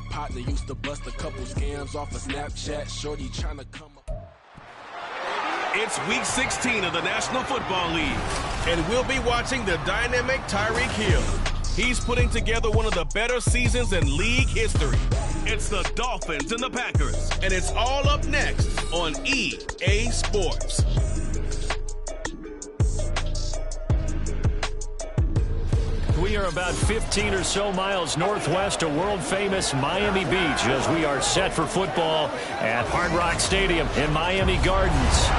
Partner used to bust a couple scams off of Snapchat. Shorty trying to come up. It's week 16 of the National Football League, and we'll be watching the dynamic Tyreek Hill. He's putting together one of the better seasons in league history. It's the Dolphins and the Packers, and it's all up next on EA Sports. We are about 15 or so miles northwest of world-famous Miami Beach as we are set for football at Hard Rock Stadium in Miami Gardens.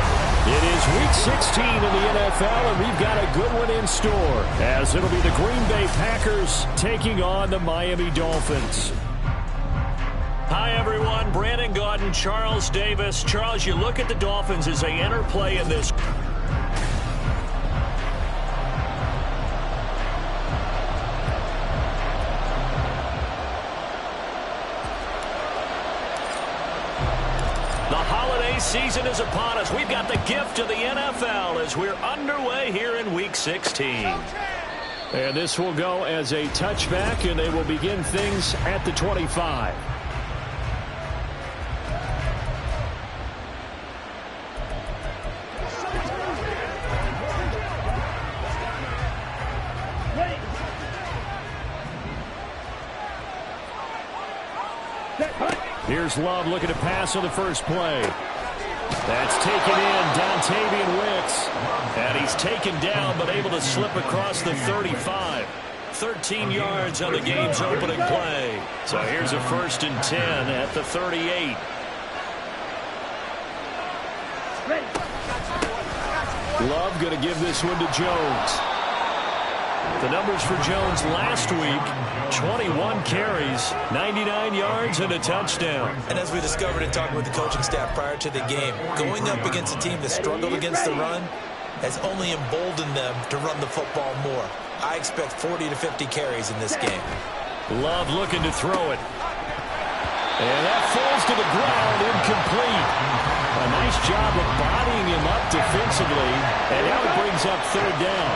It is week 16 in the NFL, and we've got a good one in store as it'll be the Green Bay Packers taking on the Miami Dolphins. Hi, everyone. Brandon Gaudin, Charles Davis. Charles, you look at the Dolphins as they enter play in this. Season is upon us. We've got the gift of the NFL as we're underway here in week 16. And this will go as a touchback, and they will begin things at the 25. Here's Love looking to pass on the first play. That's taken in, Dontavian Wicks. And he's taken down, but able to slip across the 35. 13 yards on the game's opening play. So here's a 1st and 10 at the 38. Love going to give this one to Jones. The numbers for Jones last week, 21 carries, 99 yards, and a touchdown. And as we discovered in talking with the coaching staff prior to the game, going up against a team that struggled against the run has only emboldened them to run the football more. I expect 40 to 50 carries in this game. Love looking to throw it. And that falls to the ground, incomplete. A nice job of bodying him up defensively, and now it brings up 3rd down.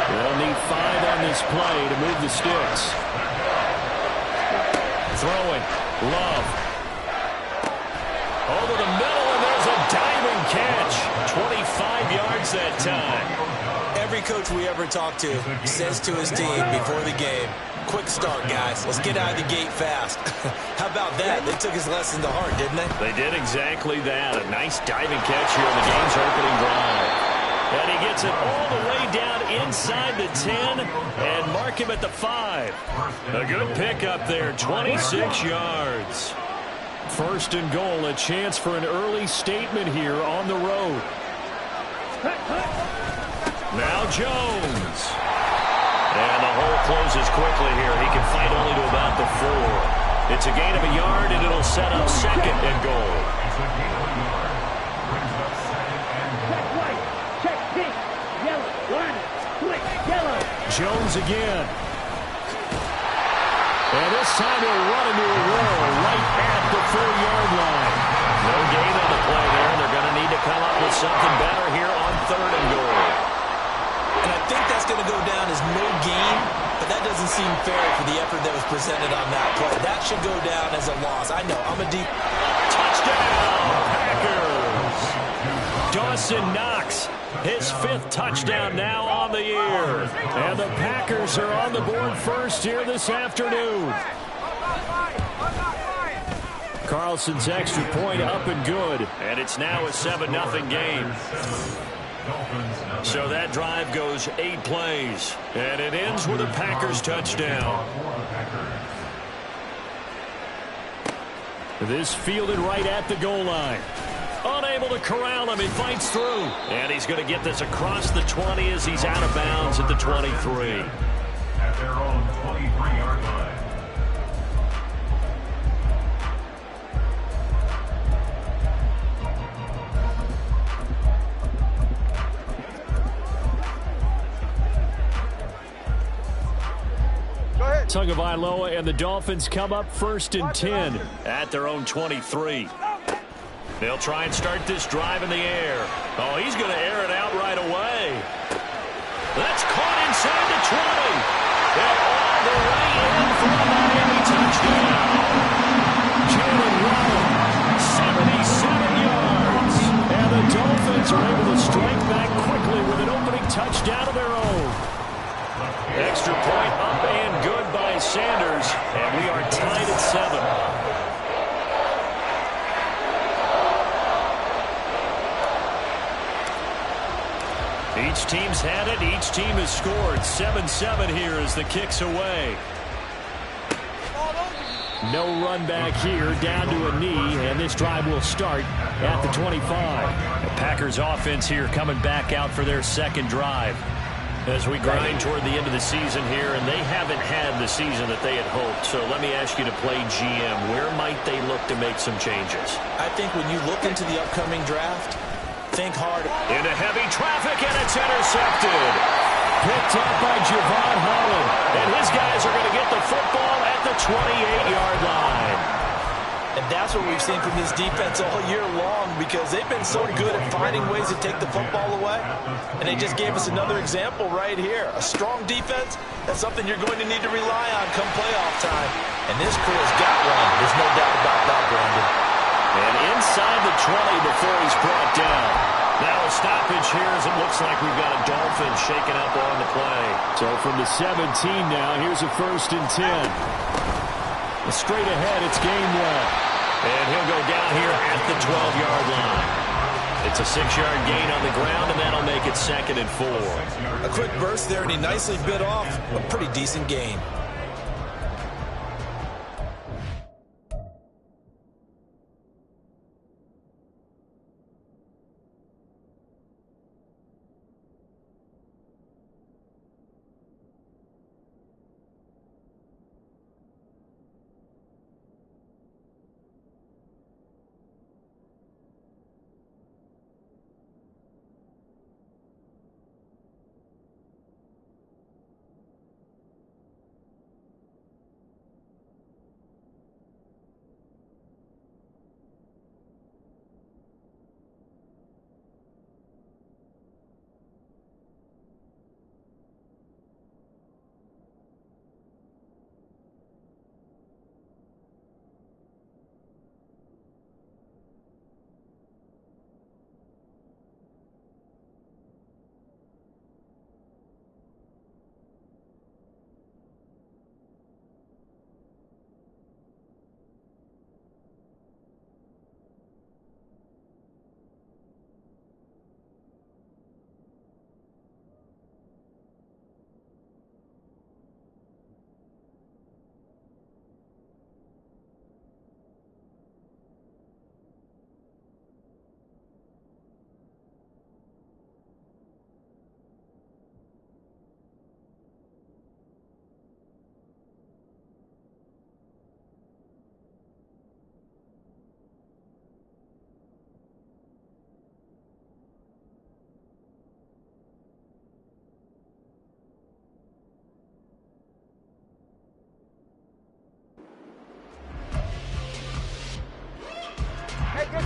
They'll need 5 on this play to move the sticks. Throwing. Love. Over the middle, and there's a diving catch. 25 yards that time. Every coach we ever talk to says to his team before the game, quick start, guys. Let's get out of the gate fast. How about that? They took his lesson to heart, didn't they? They did exactly that. A nice diving catch here in the game's opening drive. And he gets it all the way down inside the 10 and mark him at the 5. A good pick up there, 26 yards. 1st and goal, a chance for an early statement here on the road. Now Jones. And the hole closes quickly here. He can fight only to about the 4. It's a gain of a yard, and it'll set up 2nd and goal. Jones again. And this time he'll run into a wall right at the 4-yard line. No gain on the play there. They're going to need to come up with something better here on 3rd and goal. And I think that's going to go down as no gain, but that doesn't seem fair for the effort that was presented on that play. That should go down as a loss. I know, I'm a deep... Touchdown, Packers! Dawson Knox. His 5th touchdown now on the year. And the Packers are on the board first here this afternoon. Carlson's extra point up and good. And it's now a 7-0 game. So that drive goes 8 plays. And it ends with a Packers touchdown. This fielded right at the goal line. Unable to corral him. He fights through. And he's going to get this across the 20 as he's out of bounds at the 23. At their own 23-yard line. Tagovailoa and the Dolphins come up 1st and 10 at their own 23. They'll try and start this drive in the air. Oh, he's going to air it out right away. That's caught inside the 20. And all the way in for a Miami touchdown. Each team's had it. Each team has scored. 7-7 here as the kick's away. No run back here, down to a knee, and this drive will start at the 25. The Packers offense here coming back out for their second drive. As we grind toward the end of the season here, and they haven't had the season that they had hoped. So let me ask you to play GM. Where might they look to make some changes? I think when you look into the upcoming draft, think hard. Into heavy traffic, and it's intercepted. Picked up by Javon Holland. And his guys are going to get the football at the 28-yard line. And that's what we've seen from this defense all year long, because they've been so good at finding ways to take the football away. And they just gave us another example right here. A strong defense, that's something you're going to need to rely on come playoff time. And this crew has got one. There's no doubt about that, Brandon. And inside the 20 before he's brought down. Now a stoppage here as it looks like we've got a Dolphin shaken up on the play. So from the 17 now, here's a 1st and 10. Straight ahead, it's Gainwell. And he'll go down here at the 12-yard line. It's a 6-yard gain on the ground, and that'll make it 2nd and 4. A quick burst there, and he nicely bit off a pretty decent gain.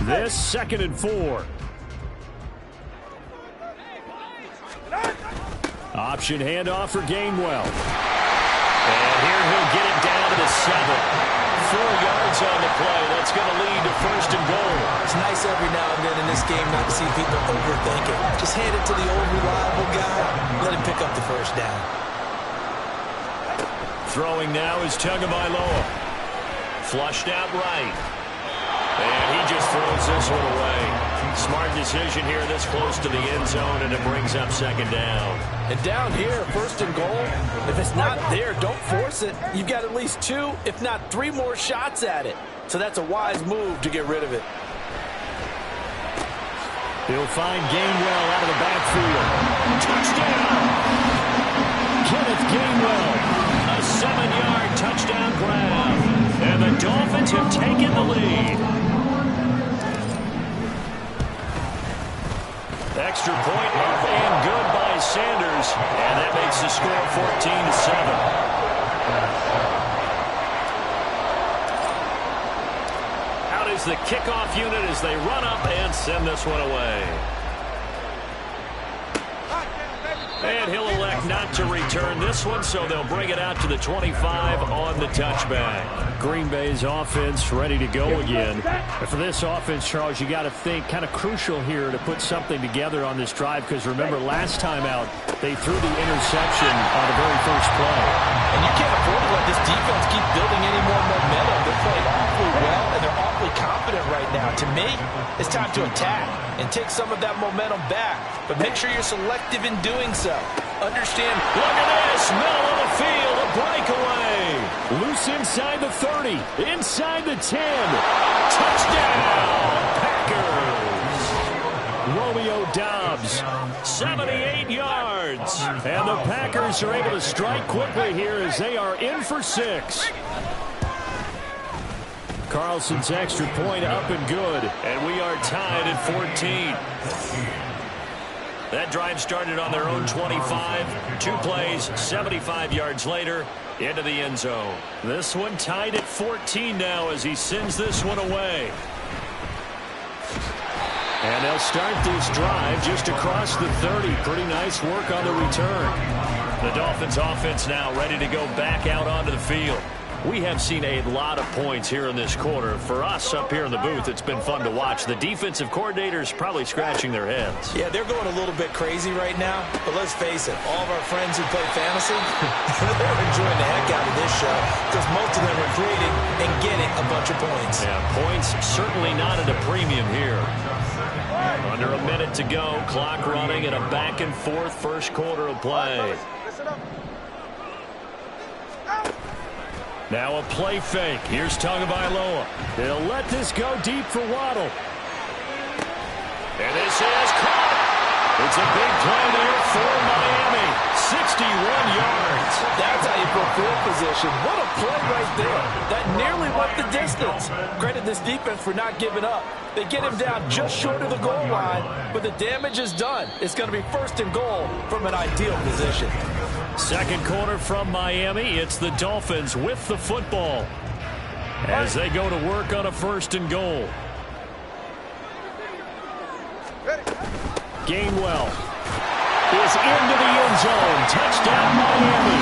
This 2nd and 4. Option handoff for Gainwell. And here he'll get it down to the 7. 4 yards on the play. That's going to lead to 1st and goal. It's nice every now and then in this game not to see people overthink it. Just hand it to the old reliable guy. Let him pick up the 1st down. Throwing now is Tagovailoa. Flushed out right. And he just throws this one away. Smart decision here this close to the end zone, and it brings up 2nd down. And down here, 1st and goal, if it's not there, don't force it. You've got at least 2, if not 3 more shots at it. So that's a wise move to get rid of it. He'll find Gainwell out of the backfield. Touchdown! Kenneth Gainwell. A 7-yard touchdown grab. And the Dolphins have taken the lead. Extra point up and good by Sanders. And that makes the score 14-7. Out is the kickoff unit as they run up and send this one away. And he'll elect not to return this one, so they'll bring it out to the 25 on the touchback. Green Bay's offense ready to go again. And for this offense, Charles, you got to think kind of crucial here to put something together on this drive, because remember, last time out, they threw the interception on the very first play. And you can't afford to let this defense keep building any more momentum. They're playing awfully well, and they're awfully confident right now. To me, It's time to attack and take some of that momentum back, but make sure you're selective in doing so. Understand, look at this, middle of the field, a breakaway. Loose inside the 30, inside the 10. Touchdown, Packers. Romeo Doubs, 78 yards. And the Packers are able to strike quickly here as they are in for 6. Carlson's extra point up and good, and we are tied at 14. That drive started on their own 25. 2 plays, 75 yards later, into the end zone. This one tied at 14 now as he sends this one away. And they'll start this drive just across the 30. Pretty nice work on the return. The Dolphins offense now ready to go back out onto the field. We have seen a lot of points here in this quarter. For us up here in the booth, it's been fun to watch. The defensive coordinators probably scratching their heads. Yeah, they're going a little bit crazy right now. But let's face it, all of our friends who play fantasy, they're enjoying the heck out of this show because most of them are creating and getting a bunch of points. Yeah, points certainly not at a premium here. Under a minute to go, clock running, and a back-and-forth first quarter of play. Now a play fake. Here's Tagovailoa. They'll let this go deep for Waddle. And this is caught. It's a big play there for Miami. 61 yards. That's how you put field position. What a play right there. That nearly went the distance. Credit this defense for not giving up. They get him down just short of the goal line, but the damage is done. It's going to be 1st and goal from an ideal position. Second quarter from Miami. It's the Dolphins with the football as they go to work on a 1st and goal. Gainwell is into the end zone. Touchdown, Miami.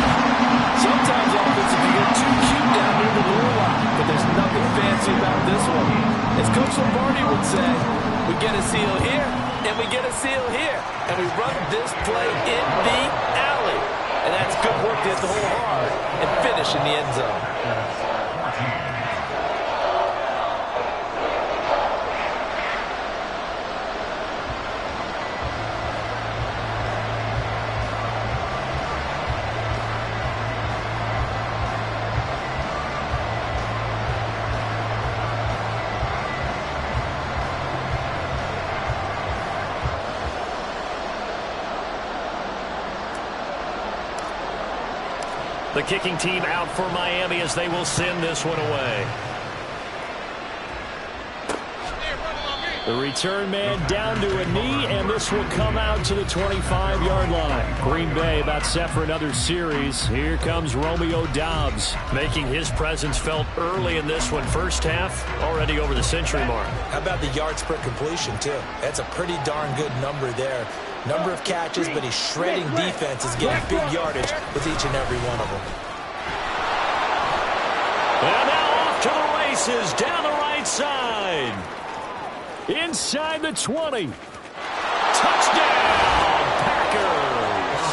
Sometimes offensive can get too cute down near the goal line, but there's nothing fancy about this one. As Coach Lombardi would say, we get a seal here, and we get a seal here, and we run this play in the alley. And that's good work to hit the hole hard and finish in the end zone. The kicking team out for Miami as they will send this one away. The return man down to a knee, and this will come out to the 25-yard line. Green Bay about set for another series. Here comes Romeo Doubs, making his presence felt early in this one. First half, already over the century mark. How about the yards per completion, too? That's a pretty darn good number there. Number of catches, but he's shredding defenses, getting big yardage with each and every one of them. And now off to the races down the right side. Inside the 20. Touchdown, Packers.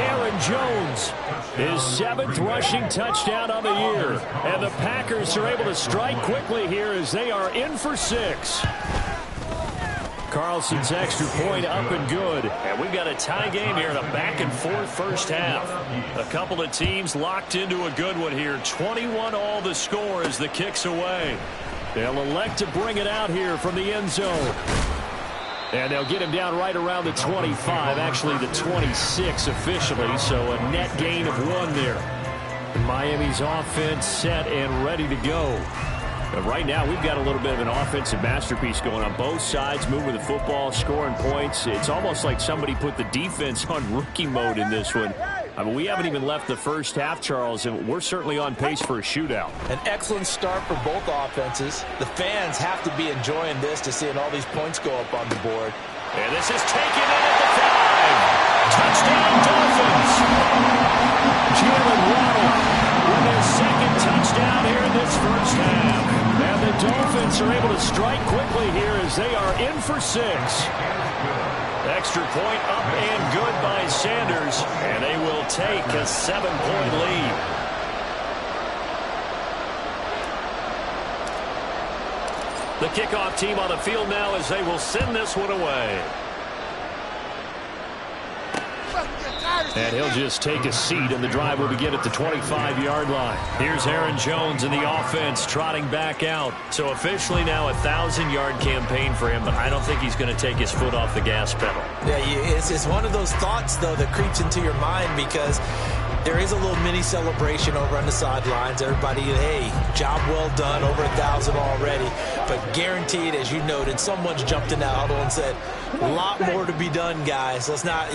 Aaron Jones, his 7th rushing touchdown on the year. And the Packers are able to strike quickly here as they are in for 6. Carlson's extra point up and good. And we've got a tie game here in a back-and-forth first half. A couple of teams locked into a good one here. 21 all the score as the kick's away. They'll elect to bring it out here from the end zone. And they'll get him down right around the 25, actually the 26 officially, so a net gain of 1 there. Miami's offense set and ready to go. But right now, we've got a little bit of an offensive masterpiece going on both sides, moving the football, scoring points. It's almost like somebody put the defense on rookie mode in this one. I mean, we haven't even left the first half, Charles, and we're certainly on pace for a shootout. An excellent start for both offenses. The fans have to be enjoying this to seeing all these points go up on the board. And this is taken in at the 5. Touchdown, Dolphins. Jalen Waddle with their 2nd touchdown here in this first half. And the Dolphins are able to strike quickly here as they are in for 6. Extra point up and good by Sanders, and they will take a 7-point lead. The kickoff team on the field now as they will send this one away. And he'll just take a seat, and the drive will begin at the 25-yard line. Here's Aaron Jones in the offense trotting back out. So officially now a 1,000-yard campaign for him, but I don't think he's going to take his foot off the gas pedal. Yeah, it's one of those thoughts, though, that creeps into your mind because there is a little mini celebration over on the sidelines. Everybody, hey, job well done, over 1,000 already. But guaranteed, as you noted, someone's jumped in that huddle and said, a lot more to be done, guys. Let's not,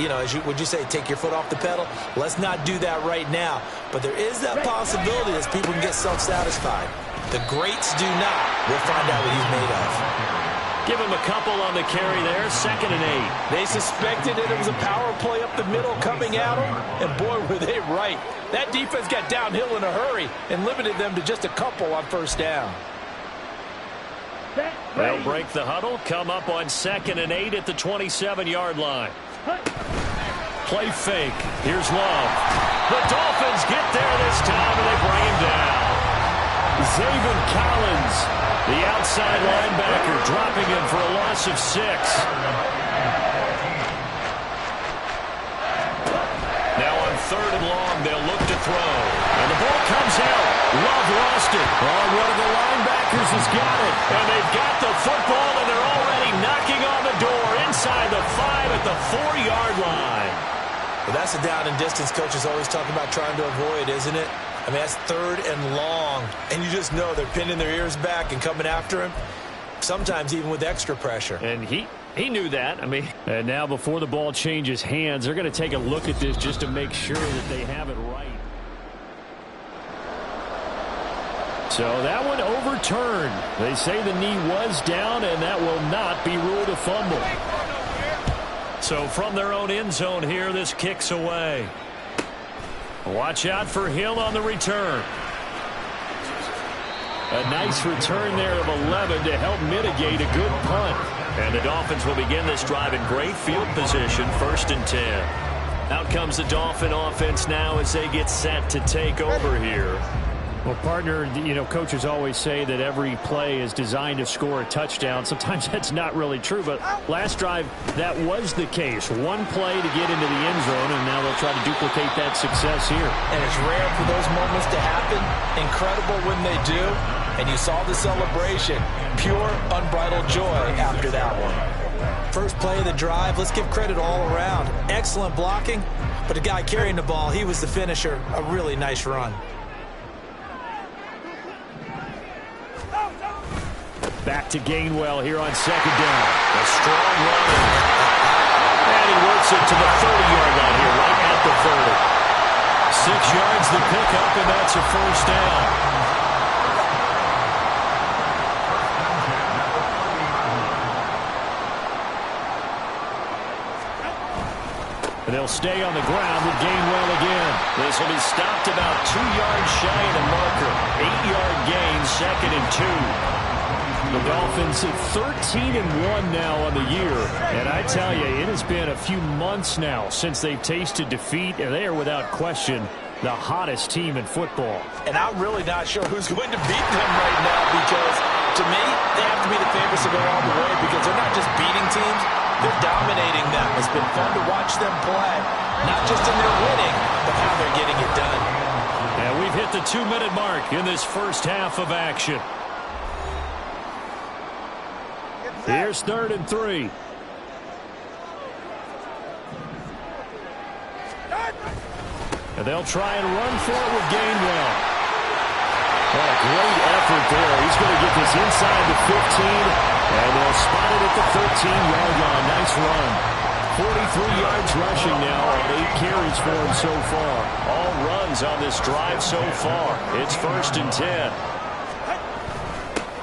would you say, take your foot off the pedal? Let's not do that right now. But there is that possibility that people can get self-satisfied. The greats do not. We'll find out what he's made of. Give him a couple on the carry there, 2nd and 8. They suspected it was a power play up the middle coming at them, and boy, were they right. That defense got downhill in a hurry and limited them to just a couple on 1st down. They'll break the huddle, come up on 2nd and 8 at the 27-yard line. Play fake. Here's Love. The Dolphins get there this time, and they bring him down. Zaven Collins, the outside linebacker, dropping him for a loss of 6. Now on 3rd and long, they'll look to throw. And the ball comes out. Love lost it. Oh, one of the linebackers has got it. And they've got the football, and they're already knocking on the door inside the 5 at the 4-yard line. Well, that's a down and distance coaches always talking about trying to avoid, isn't it? I mean, that's 3rd and long. And you just know they're pinning their ears back and coming after him, sometimes even with extra pressure. And he knew that. I mean, and now before the ball changes hands, they're going to take a look at this just to make sure that they have it right. So that one overturned. They say the knee was down, and that will not be ruled a fumble. So from their own end zone here, this kicks away. Watch out for Hill on the return. A nice return there of 11 to help mitigate a good punt. And the Dolphins will begin this drive in great field position, 1st and 10. Out comes the Dolphin offense now as they get set to take over here. Well, partner, coaches always say that every play is designed to score a touchdown. Sometimes that's not really true, but last drive, that was the case. One play to get into the end zone, and now they'll try to duplicate that success here. And it's rare for those moments to happen. Incredible when they do. And you saw the celebration. Pure, unbridled joy after that one. First play of the drive, let's give credit all around. Excellent blocking, but the guy carrying the ball, he was the finisher. A really nice run. Back to Gainwell here on 2nd down. A strong run. And he works it to the 30-yard line here, right at the 30. 6 yards the pickup, and that's a 1st down. And they'll stay on the ground with Gainwell again. This will be stopped about 2 yards shy of the marker. 8-yard gain, 2nd and 2. The Dolphins at 13-1 now on the year. And I tell you, it has been a few months now since they've tasted defeat, and they are without question the hottest team in football. And I'm really not sure who's going to beat them right now because, to me, they have to be the favorites to go all the way because they're not just beating teams, they're dominating them. It's been fun to watch them play, not just in their winning, but how they're getting it done. And we've hit the 2-minute mark in this first half of action. Here's 3rd and 3. And they'll try and run for it with Gainwell. What a great effort there. He's going to get this inside the 15, and they'll spot it at the 13-yard line. Nice run. 43 yards rushing now on 8 carries for him so far. All runs on this drive so far. It's 1st and 10.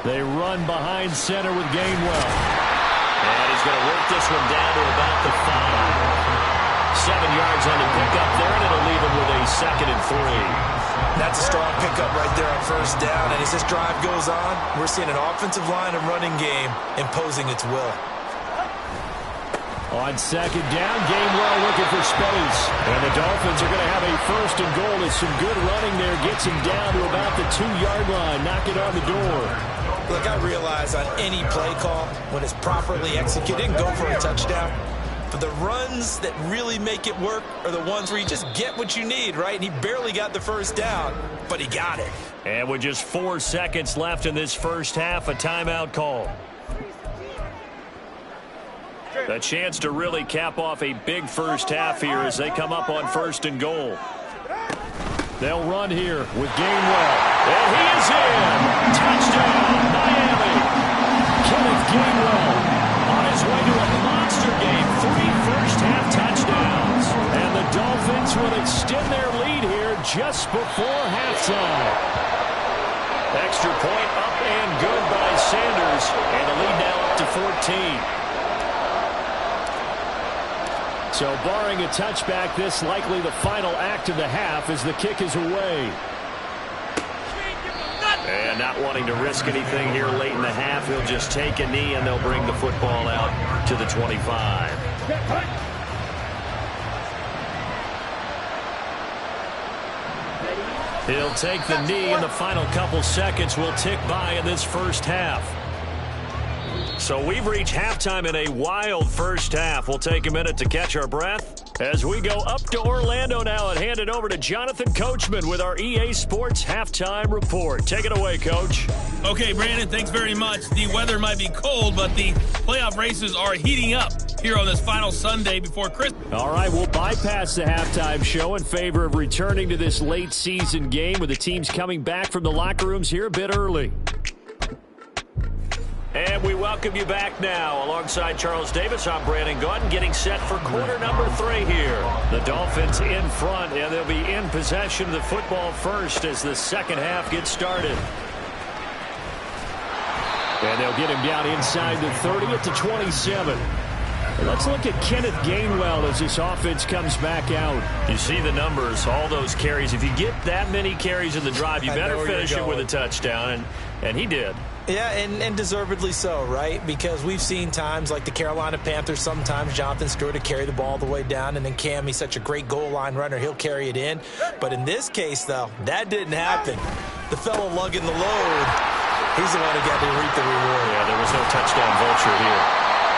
They run behind center with Gainwell. And he's going to work this one down to about the 5. 7 yards on the pickup there, and it'll leave him with a 2nd and 3. That's a strong pickup right there on 1st down. And as this drive goes on, we're seeing an offensive line and running game imposing its will. On 2nd down, Gainwell looking for space. And the Dolphins are going to have a 1st and goal. As some good running there gets him down to about the 2-yard line. Knock it on the door. Look, I realize on any play call, when it's properly executed, go for a touchdown. But the runs that really make it work are the ones where you just get what you need, right? And he barely got the first down, but he got it. And with just 4 seconds left in this first half, a timeout call. A chance to really cap off a big first half here as they come up on 1st and goal. They'll run here with Gainwell. And he is in. Touchdown, Miami. Kenneth Gainwell on his way to a monster game. 3 first-half touchdowns. And the Dolphins will extend their lead here just before halftime. Extra point up and good by Sanders. And the lead now up to 14. So barring a touchback, this likely the final act of the half as the kick is away. And not wanting to risk anything here late in the half, he'll just take a knee and they'll bring the football out to the 25. He'll take the knee, and the final couple seconds will tick by in this first half. So we've reached halftime in a wild first half. We'll take a minute to catch our breath as we go up to Orlando now and hand it over to Jonathan Coachman with our EA Sports Halftime Report. Take it away, Coach. Okay, Brandon, thanks very much. The weather might be cold, but the playoff races are heating up here on this final Sunday before Christmas. All right, we'll bypass the halftime show in favor of returning to this late season game with the teams coming back from the locker rooms here a bit early. And we welcome you back now. Alongside Charles Davis, I'm Brandon Gaudin, getting set for quarter number 3 here. The Dolphins in front, and they'll be in possession of the football first as the second half gets started. And they'll get him down inside the 30 at the 27. Let's look at Kenneth Gainwell as this offense comes back out. You see the numbers, all those carries. If you get that many carries in the drive, you better finish it with a touchdown, and he did. Yeah, and deservedly so, right? Because we've seen times like the Carolina Panthers, sometimes Jonathan Stewart to carry the ball all the way down, and then Cam, he's such a great goal line runner, he'll carry it in. But in this case, though, that didn't happen. The fellow lugging the load, he's the one who got to reap the reward. Yeah, there was no touchdown vulture here.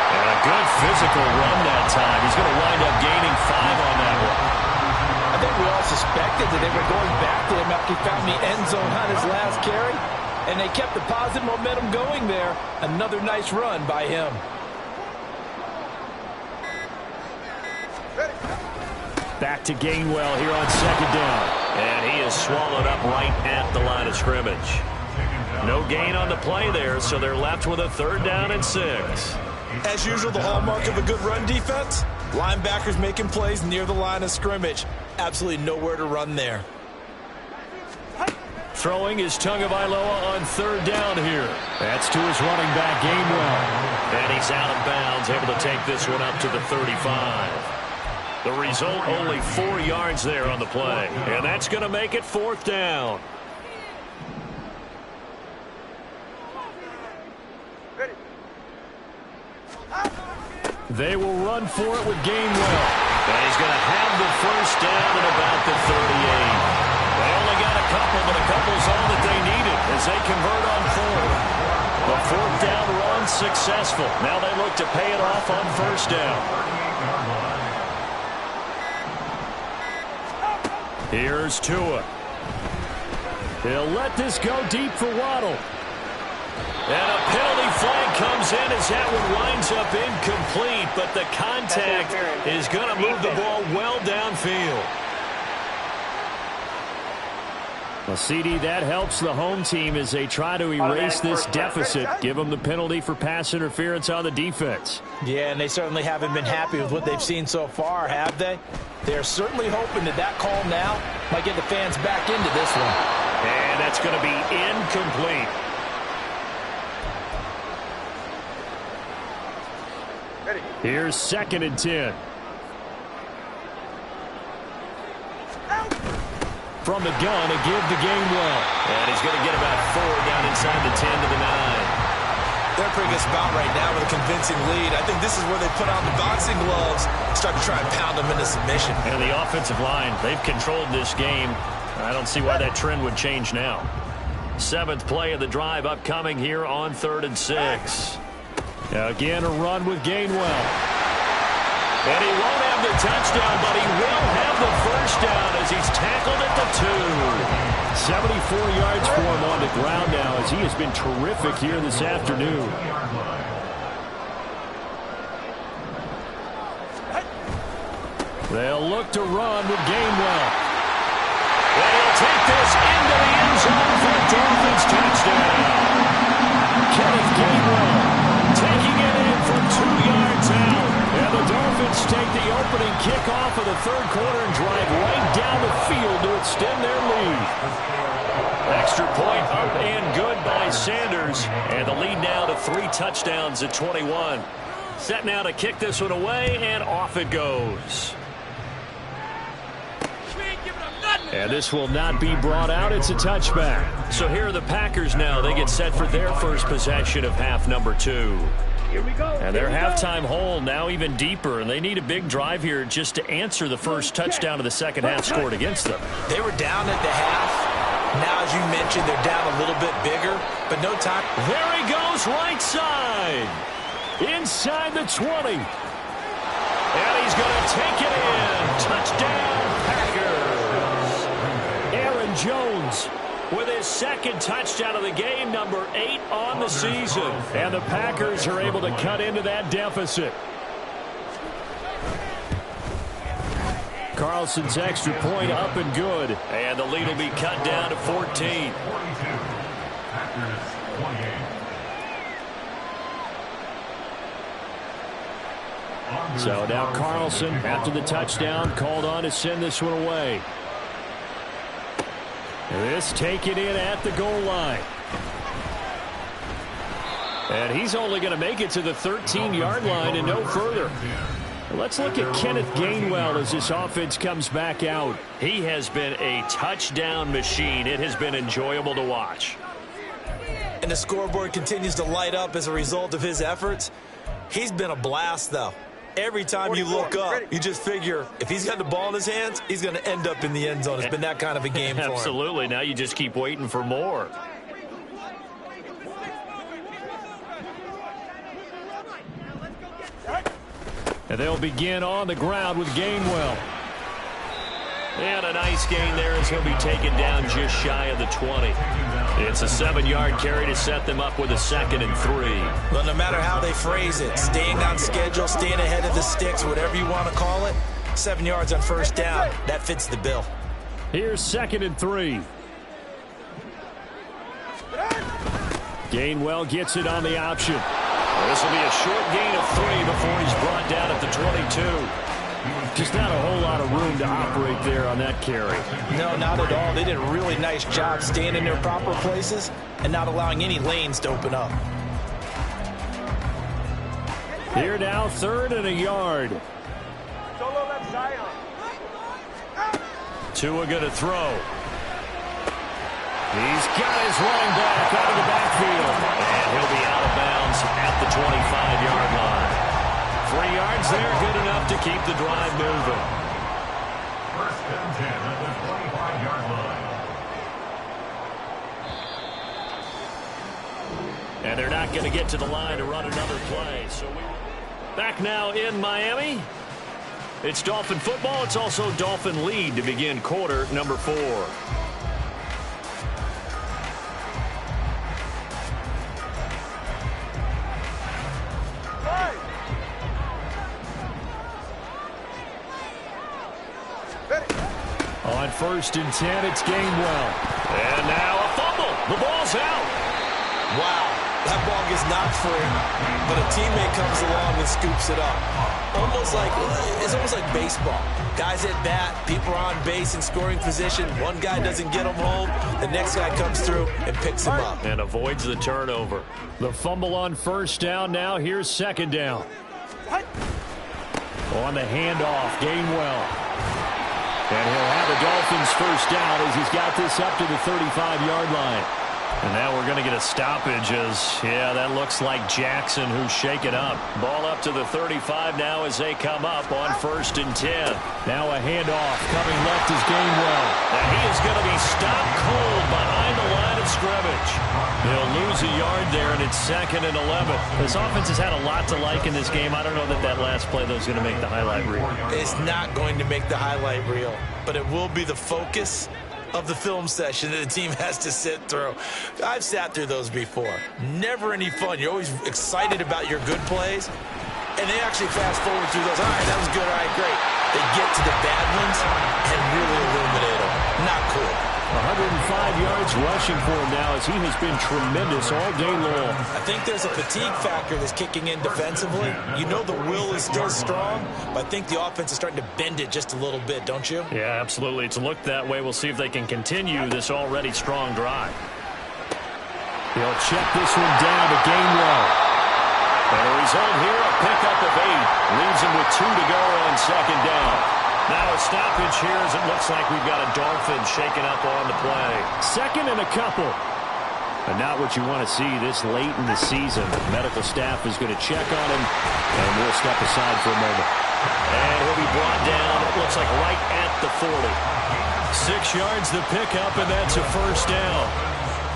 And a good physical run that time. He's going to wind up gaining 5 on that one. I think we all suspected that they were going back to him after he found the end zone on his last carry. And they kept the positive momentum going there. Another nice run by him. Back to Gainwell here on second down. And he is swallowed up right at the line of scrimmage. No gain on the play there, so they're left with a 3rd down and 6. As usual, the hallmark of a good run defense, linebackers making plays near the line of scrimmage. Absolutely nowhere to run there. Throwing is Tagovailoa on 3rd down here. That's to his running back, Gainwell. And he's out of bounds, able to take this one up to the 35. The result, only 4 yards there on the play. And that's going to make it 4th down. They will run for it with Gainwell. And he's going to have the first down at about the 38. They only got a couple, but a couple's all that they needed as they convert on 4th. The 4th down run successful. Now they look to pay it off on 1st down. Here's Tua. He'll let this go deep for Waddle. And a penalty flag comes in as that one winds up incomplete, but the contact is going to move the ball well downfield. Well, CD, that helps the home team as they try to erase this deficit. Give them the penalty for pass interference on the defense. Yeah, and they certainly haven't been happy with what they've seen so far, have they? They're certainly hoping that that call now might get the fans back into this one. And that's going to be incomplete. Here's 2nd and 10. From the gun, a give to Gainwell. And he's going to get about 4 down inside the 10 to the 9. They're bringing us about right now with a convincing lead. I think this is where they put on the boxing gloves, start to try and pound them into submission. And the offensive line, they've controlled this game. I don't see why that trend would change now. 7th play of the drive upcoming here on 3rd and 6. Again, a run with Gainwell. And he won't have the touchdown, but he will have the first down as he's tackled at the 2. 74 yards for him on the ground now as he has been terrific here this afternoon. They'll look to run with Gainwell. And he'll take this into the end zone for a Dolphins touchdown. Kenneth Gainwell taking it in from 2 yards out. And the Dolphins take the opening kickoff of the 3rd quarter and drive right down the field to extend their lead. Extra point up and good by Sanders. And the lead now to 3 touchdowns at 21. Set now to kick this one away, and off it goes. And this will not be brought out. It's a touchback. So here are the Packers now. They get set for their first possession of half number 2. Here we go. And their halftime hole now even deeper, and they need a big drive here just to answer the first touchdown of the second half scored against them. They were down at the half. Now, as you mentioned, they're down a little bit bigger, but no time. There he goes, right side. Inside the 20. And he's going to take it in. Touchdown, Packers. Aaron Jones with his second touchdown of the game, number 8 on the season. And the Packers are able to cut into that deficit. Carlson's extra point up and good. And the lead will be cut down to 14. So now Carlson, after the touchdown, called on to send this one away. This taken in at the goal line. And he's only going to make it to the 13-yard line and no further. Let's look at Kenneth Gainwell as this offense comes back out. He has been a touchdown machine. It has been enjoyable to watch. And the scoreboard continues to light up as a result of his efforts. He's been a blast, though. Every time you look up, you just figure if he's got the ball in his hands, he's going to end up in the end zone. It's been that kind of a game for him. Absolutely. Now you just keep waiting for more. And they'll begin on the ground with Gainwell. And a nice gain there as he'll be taken down just shy of the 20. It's a 7-yard carry to set them up with a 2nd and 3. Well, no matter how they phrase it, staying on schedule, staying ahead of the sticks, whatever you want to call it, 7 yards on first down, that fits the bill. Here's 2nd and 3. Gainwell gets it on the option. This will be a short gain of 3 before he's brought down at the 22. Just not a whole lot of room to operate there on that carry. No, not at all. They did a really nice job staying in their proper places and not allowing any lanes to open up. Here now, 3rd and a yard. Tua going to throw. He's got his running back out of the backfield. And he'll be out of bounds at the 25-yard line. 3 yards there, good enough to keep the drive moving. 1st and 10 at the 25-yard line. And they're not going to get to the line to run another play. So back now in Miami. It's Dolphin football. It's also Dolphin lead to begin quarter number 4. On 1st and 10, it's Gainwell. And now a fumble. The ball's out. Wow, that ball gets knocked free, but a teammate comes along and scoops it up. It's almost like baseball. Guys at bat, people are on base in scoring position. One guy doesn't get him home. The next guy comes through and picks him up. And avoids the turnover. The fumble on 1st down. Now here's 2nd down. On the handoff, Gainwell. And he'll have the Dolphins first down as he's got this up to the 35-yard line. And now we're going to get a stoppage as, yeah, that looks like Jackson who's shaken up. Ball up to the 35 now as they come up on 1st and 10. Now a handoff coming left is Gainwell. And he is going to be stopped cold behind the line of of scrimmage. They'll lose a yard there, and it's 2nd and 11. This offense has had a lot to like in this game. I don't know that last play, though, is going to make the highlight reel. It's not going to make the highlight reel, but it will be the focus of the film session that the team has to sit through. I've sat through those before. Never any fun. You're always excited about your good plays, and they actually fast forward through those. All right, that was good. All right, great. They get to the bad ones and really illuminate them. Not cool. 105 yards rushing for him now as he has been tremendous all day long. I think there's a fatigue factor that's kicking in defensively. You know the will is still strong, but I think the offense is starting to bend it just a little bit, don't you? Yeah, absolutely. It's looked that way. We'll see if they can continue this already strong drive. He'll check this one down to gain low. And a result here, a pickup of 8. Leaves him with 2 to go on 2nd down. Now a stoppage here as it looks like we've got a Dolphin shaking up on the play. 2nd and a couple. But not what you want to see this late in the season. The medical staff is going to check on him, and we'll step aside for a moment. And he'll be brought down, it looks like right at the 40. 6 yards the pickup, and that's a 1st down.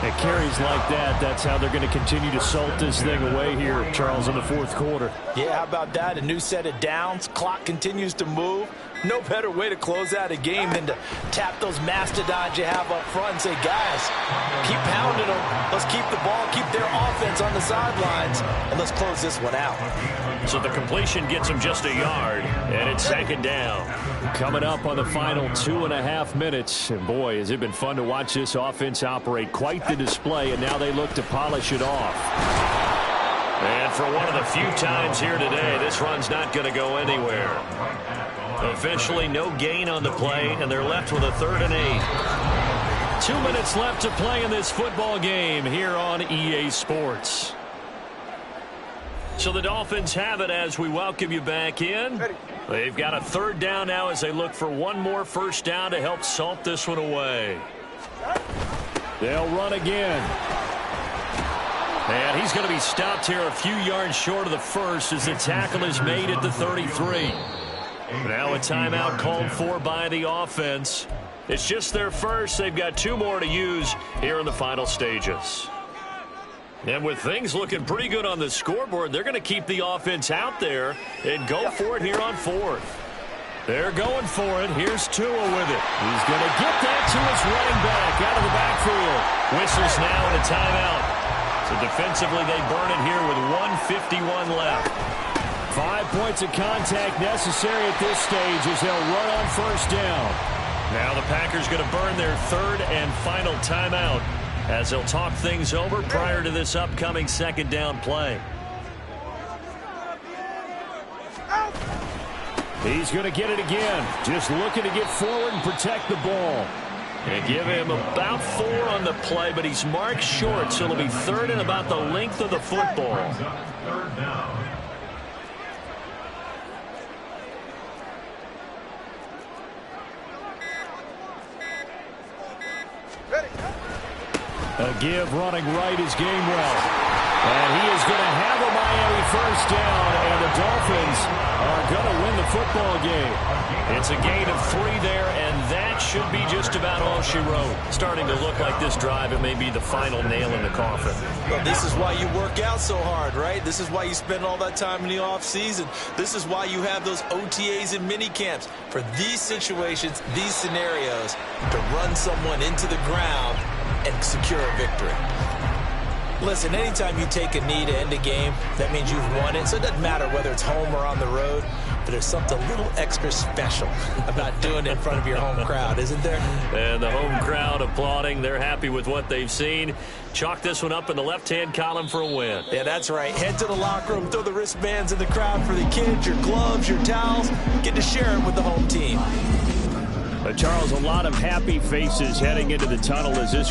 It carries like that. That's how they're going to continue to salt this thing away here, Charles, in the 4th quarter. Yeah, how about that? A new set of downs. Clock continues to move. No better way to close out a game than to tap those mastodons you have up front and say, guys, keep pounding them. Let's keep the ball, keep their offense on the sidelines, and let's close this one out. So the completion gets him just a yard, and it's 2nd down. Coming up on the final 2.5 minutes. And boy, has it been fun to watch this offense operate. Quite the display, and now they look to polish it off. And for one of the few times here today, this run's not going to go anywhere. Officially no gain on the play, and they're left with a 3rd and 8. 2 minutes left to play in this football game here on EA Sports. So the Dolphins have it as we welcome you back in. They've got a 3rd down now as they look for one more 1st down to help salt this one away. They'll run again. And he's going to be stopped here a few yards short of the 1st as the tackle is made at the 33. Now a timeout called for by the offense. It's just their 1st. They've got 2 more to use here in the final stages. And with things looking pretty good on the scoreboard, they're going to keep the offense out there and go for it here on 4th. They're going for it. Here's Tua with it. He's going to get that to his running back out of the backfield. Whistles now and a timeout. So defensively, they burn it here with 1:51 left. 5 points of contact necessary at this stage as they'll run on 1st down. Now the Packers going to burn their 3rd and final timeout as they'll talk things over prior to this upcoming 2nd down play. He's going to get it again. Just looking to get forward and protect the ball. And give him about 4 on the play, but he's marked short, so it'll be 3rd and about the length of the football. 3rd down. A give running right is Gainwell. And he is going to have a Miami 1st down, and the Dolphins are going to win the football game. It's a gain of 3 there, and that should be just about all she wrote. Starting to look like this drive, it may be the final nail in the coffin. Well, this is why you work out so hard, right? This is why you spend all that time in the offseason. This is why you have those OTAs and mini camps. For these situations, these scenarios, to run someone into the ground and secure a victory. Listen, anytime you take a knee to end a game, that means you've won it. So it doesn't matter whether it's home or on the road, but there's something a little extra special about doing it in front of your home crowd, isn't there? And the home crowd applauding. They're happy with what they've seen. Chalk this one up in the left-hand column for a win. Yeah, that's right. Head to the locker room, throw the wristbands in the crowd for the kids, your gloves, your towels. Get to share it with the home team. Charles, a lot of happy faces heading into the tunnel as this one